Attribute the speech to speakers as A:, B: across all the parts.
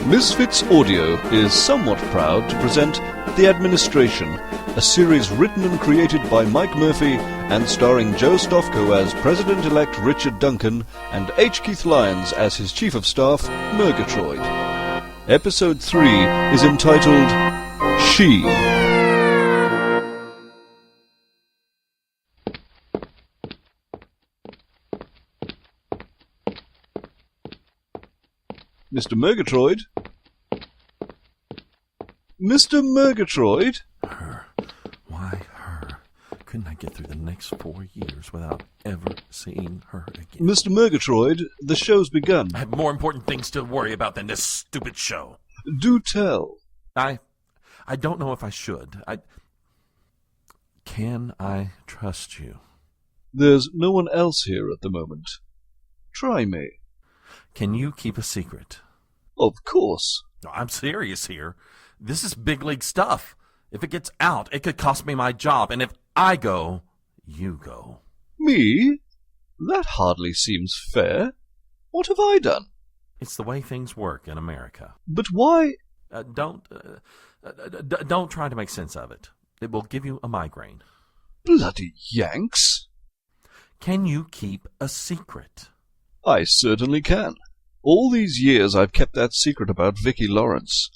A: Misfits Audio is somewhat proud to present The Administration, a series written and created by Mike Murphy and starring Joe STOFKO as President-elect Richard Duncan and H. Keith Lyons as his Chief of Staff, Mergatroid. Episode 3 is entitled She. Mr. Mergatroid? Mr. Mergatroid?
B: Her. Why her? Couldn't I get through the next 4 years without ever seeing her again?
A: Mr. Mergatroid, the show's begun.
B: I have more important things to worry about than this stupid show.
A: Do tell.
B: I don't know if I should. Can I trust you?
A: There's no one else here at the moment. Try me.
B: Can you keep a secret?
A: Of course.
B: No, I'm serious here. This is big league stuff. If it gets out, it could cost me my job. And if I go, you go.
A: Me? That hardly seems fair. What have I done?
B: It's the way things work in America.
A: But why?
B: Don't try to make sense of it. It will give you a migraine.
A: Bloody Yanks.
B: Can you keep a secret?
A: I certainly can. All these years I've kept that secret about Vicki Lawrence.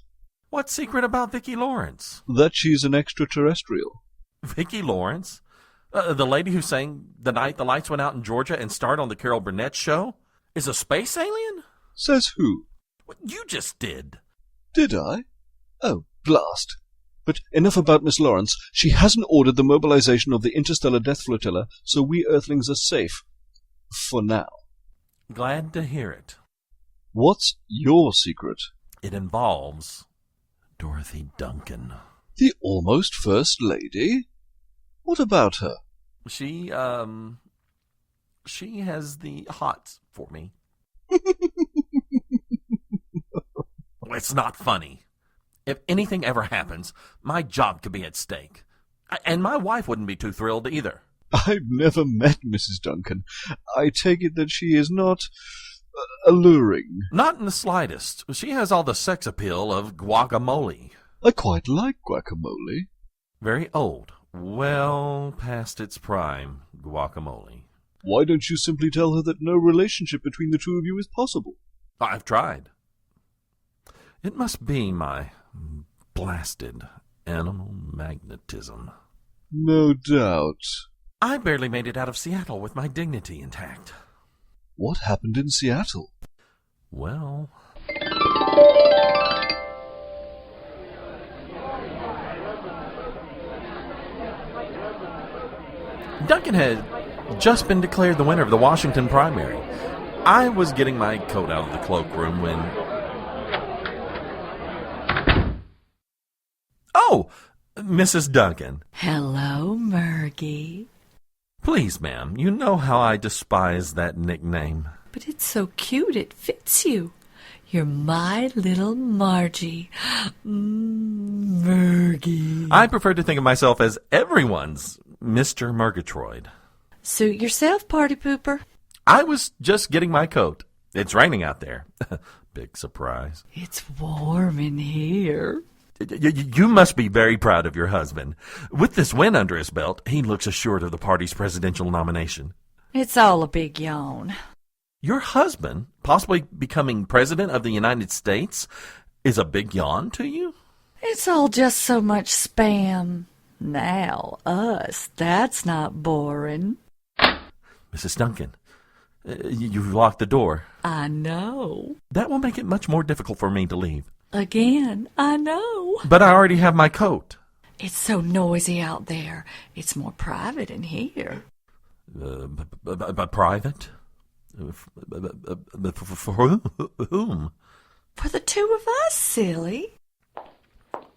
B: What secret about Vicki Lawrence?
A: That she's an extraterrestrial.
B: Vicki Lawrence? The lady who sang The Night the Lights Went Out in Georgia and starred on the Carol Burnett show? Is a space alien?
A: Says who?
B: What you just did.
A: Did I? Oh, blast. But enough about Miss Lawrence. She hasn't ordered the mobilization of the interstellar death flotilla, so we Earthlings are safe. For now.
B: Glad to hear it.
A: What's your secret?
B: It involves Dorothy Duncan.
A: The almost First Lady? What about her?
B: She has the hots for me. It's not funny. If anything ever happens, my job could be at stake. And my wife wouldn't be too thrilled either.
A: I've never met Mrs. Duncan. I take it that she is not alluring.
B: Not in the slightest. She has all the sex appeal of guacamole.
A: I quite like guacamole.
B: Very old. Well past its prime, guacamole.
A: Why don't you simply tell her that no relationship between the two of you is possible?
B: I've tried. It must be my blasted animal magnetism.
A: No doubt.
B: I barely made it out of Seattle with my dignity intact.
A: What happened in Seattle?
B: Well... Duncan had just been declared the winner of the Washington primary. I was getting my coat out of the cloakroom when... Oh! Mrs. Duncan.
C: Hello, Mergie.
B: Please, ma'am, you know how I despise that nickname.
C: But it's so cute, it fits you. You're my little Margie. Mergie.
B: I prefer to think of myself as everyone's Mr. Mergatroid.
C: Suit yourself, party pooper.
B: I was just getting my coat. It's raining out there. Big surprise.
C: It's warm in here.
B: You must be very proud of your husband. With this win under his belt, he looks assured of the party's presidential nomination.
C: It's all a big yawn.
B: Your husband, possibly becoming president of the United States, is a big yawn to you?
C: It's all just so much spam. Now, us, that's not boring.
B: Mrs. Duncan, you've locked the door.
C: I know.
B: That will make it much more difficult for me to leave.
C: Again, I know.
B: But I already have my coat.
C: It's so noisy out there. It's more private in here.
B: Private? For whom?
C: For the two of us, silly.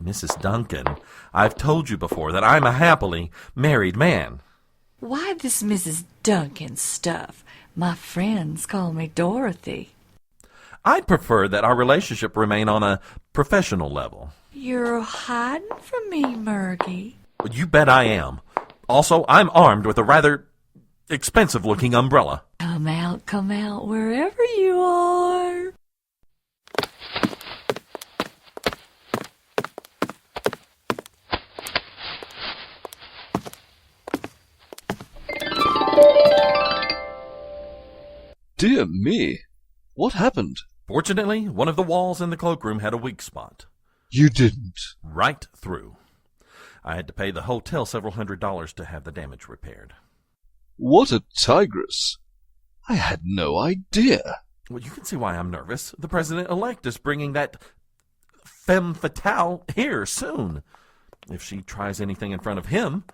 B: Mrs. Duncan, I've told you before that I'm a happily married man.
C: Why this Mrs. Duncan stuff? My friends call me Dorothy.
B: I'd prefer that our relationship remain on a professional level.
C: You're hiding from me, Mergie.
B: You bet I am. Also, I'm armed with a rather expensive-looking umbrella.
C: Come out, wherever you are.
A: Dear me. What happened?
B: Fortunately, one of the walls in the cloakroom had a weak spot.
A: You didn't.
B: Right through. I had to pay the hotel several $100s to have the damage repaired.
A: What a tigress. I had no idea.
B: Well, you can see why I'm nervous. The president-elect is bringing that femme fatale here soon. If she tries anything in front of him...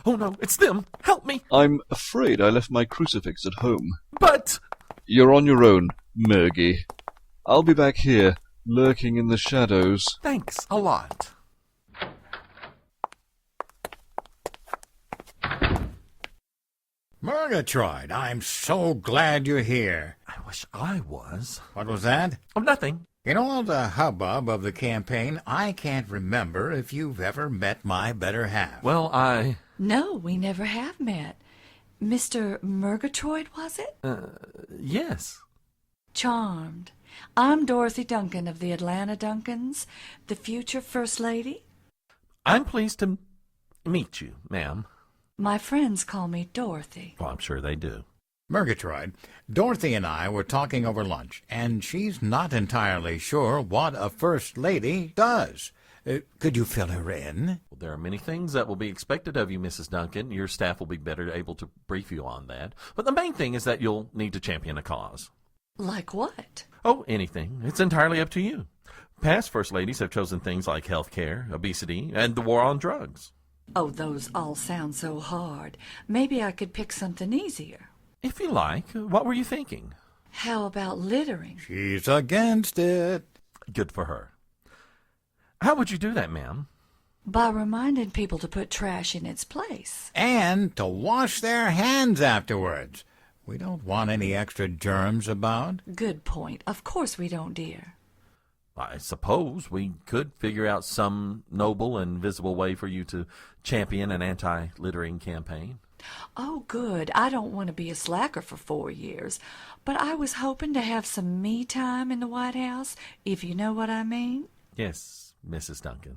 B: Oh no, it's them! Help me!
A: I'm afraid I left my crucifix at home.
B: But...
A: You're on your own, Mergy. I'll be back here, lurking in the shadows.
B: Thanks a lot.
D: Mergatroid, I'm so glad you're here.
B: I wish I was.
D: What was that?
B: Oh, nothing.
D: In all the hubbub of the campaign, I can't remember if you've ever met my better half.
B: Well,
C: No, we never have met. Mr. Mergatroid, was it?
B: Yes.
C: Charmed. I'm Dorothy Duncan of the Atlanta Duncans, the future First Lady.
B: I'm pleased to meet you, ma'am.
C: My friends call me Dorothy.
B: Well, I'm sure they do.
D: Murgatroyd, Dorothy and I were talking over lunch, and she's not entirely sure what a first lady does. Could you fill her in?
B: Well, there are many things that will be expected of you, Mrs. Duncan. Your staff will be better able to brief you on that. But the main thing is that you'll need to champion a cause.
C: Like what?
B: Oh, anything. It's entirely up to you. Past first ladies have chosen things like health care, obesity, and the war on drugs.
C: Oh, those all sound so hard. Maybe I could pick something easier.
B: If you like. What were you thinking?
C: How about littering?
D: She's against it.
B: Good for her. How would you do that, ma'am?
C: By reminding people to put trash in its place.
D: And to wash their hands afterwards. We don't want any extra germs about.
C: Good point. Of course we don't, dear.
B: I suppose we could figure out some noble and visible way for you to champion an anti-littering campaign.
C: Oh, good. I don't want to be a slacker for 4 years, but I was hoping to have some me time in the White House, if you know what I mean.
B: Yes, Mrs. Duncan.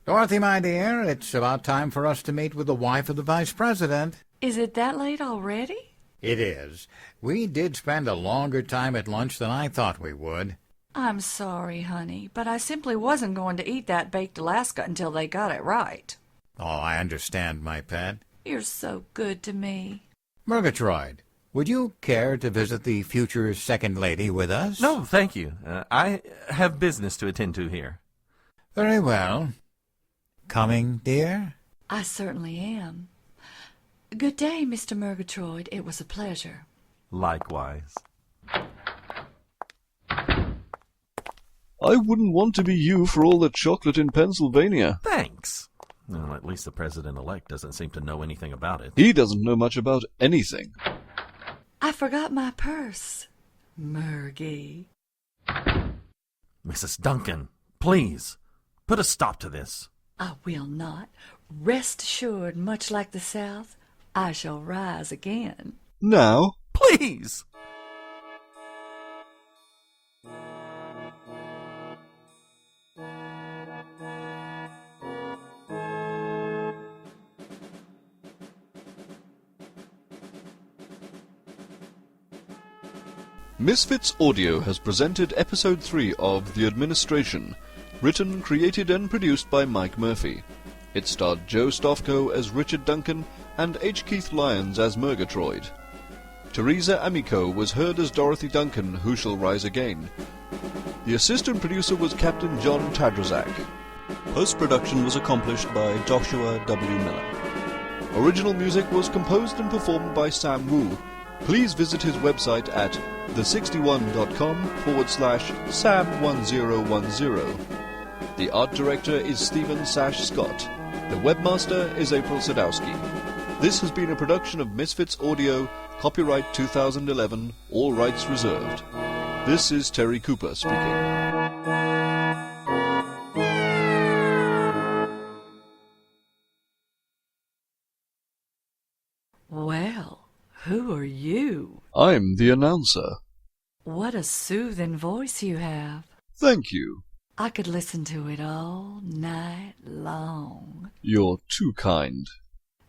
D: Dorothy, my dear, it's about time for us to meet with the wife of the vice president.
C: Is it that late already?
D: It is. We did spend a longer time at lunch than I thought we would.
C: I'm sorry, honey, but I simply wasn't going to eat that baked Alaska until they got it right.
D: Oh, I understand, my pet.
C: You're so good to me.
D: Murgatroyd, would you care to visit the future second lady with us?
B: No, thank you. I have business to attend to here.
D: Very well. Coming, dear?
C: I certainly am. Good day, Mr. Mergatroyd. It was a pleasure.
B: Likewise.
A: I wouldn't want to be you for all the chocolate in Pennsylvania.
B: Thanks. Well, at least the president-elect doesn't seem to know anything about it.
A: He doesn't know much about anything.
C: I forgot my purse. Mergy.
B: Mrs. Duncan, please, put a stop to this.
C: I will not. Rest assured, much like the South, I shall rise again.
A: Now?
B: Please!
A: Misfits Audio has presented Episode 3 of The Administration, written, created and produced by Mike Murphy. It starred Joe STOFKO as Richard Duncan and H. Keith Lyons as Mergatroid. THERESA AMICO was heard as Dorothy Duncan, Who Shall Rise Again. The assistant producer was Captain John Tadrzak. Post-production was accomplished by Joshua W. Miller. Original music was composed and performed by Sam Wu. Please visit his website at the61.com/Sam1010. The art director is Stephen Sash Scott. The webmaster is April Sadowski. This has been a production of Misfits Audio, copyright 2011, all rights reserved. This is Terry Cooper speaking.
C: Well, who are you?
A: I'm the announcer.
C: What a soothing voice you have.
A: Thank you.
C: I could listen to it all night long.
A: You're too kind.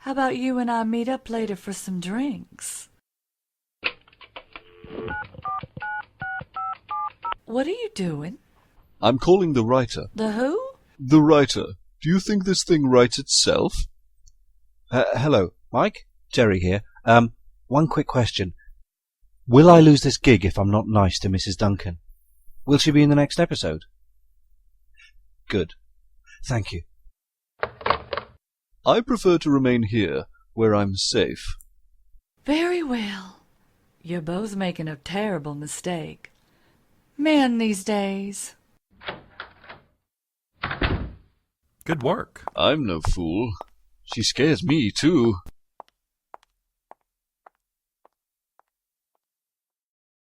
C: How about you and I meet up later for some drinks? What are you doing?
A: I'm calling the writer.
C: The who?
A: The writer. Do you think this thing writes itself?
E: Hello, Mike? Jerry here. One quick question. Will I lose this gig if I'm not nice to Mrs. Duncan? Will she be in the next episode? Good. Thank you.
A: I prefer to remain here, where I'm safe.
C: Very well. You're both making a terrible mistake. Men these days.
B: Good work.
A: I'm no fool. She scares me, too.